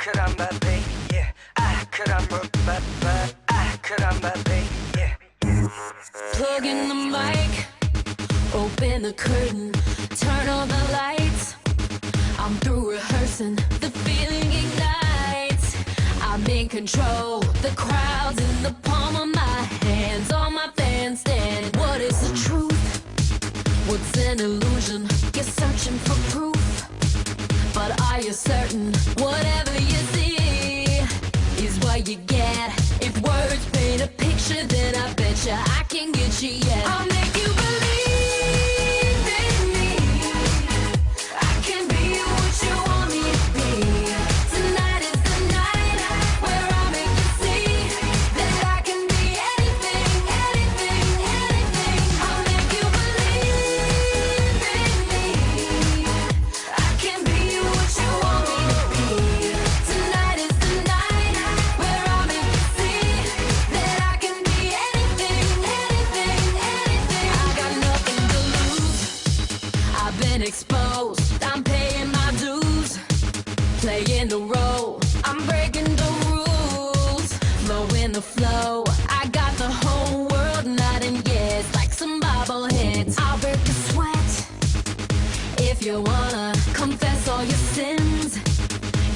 caramba, baby, yeah. Ah, caramba, caramba, baby, yeah. Plug in the mic, open the curtain, turn on the lights. I'm through rehearsing, the feeling ignites. I'm in control, the crowd's in the palm of my hands. All my fans stand, what is the truth? What's an illusion? You're searching for proof, but are you certain whatever you see is what you get? If words paint a picture, then I betcha I can get you yet. I'll make you believe in me. I can be what you want me to be. Tonight is the night where I'll make you see that I can be anything, anything, anything. I'll make you believe in me. I can be what you want me to be. Tonight is the night where I'll make you see that I can be anything, anything, anything. I got nothing to lose. I've been exposed. I'm paying my dues. Playing the role. I'm breaking the rules. Flowing the flow. I got the whole world nodding yes, like some bobbleheads. I'll break a sweat if you wanna confess all your sins.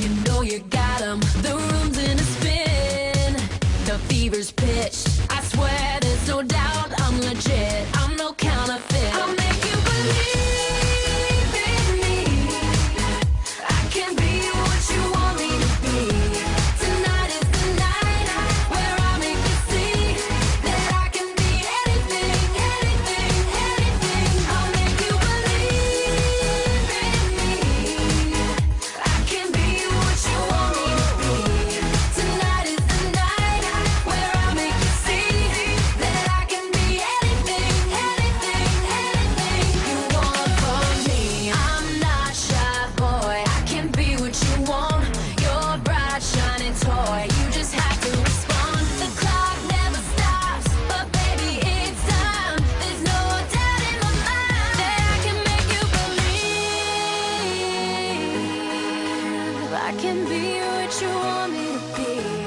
You know you got 'em. The room's in a spin. The fever's pitched. I swear there's no doubt I'm legit. I'm no counterfeit. I'll make you believe in me. I can be what you want me to be. Tonight is the night where I'll make you see that I can be anything, anything, anything. I'll make you believe in me. I can be what you want me to be. Tonight is the night where I'll make you see that I can be anything, anything, anything you want from me. I'm not shy, boy. I can be what you want. You're a bright, shining toy. You just have to respond. The clock never stops, but baby, it's time. There's no doubt in my mind that I can make you believe. I can be what you want me to be.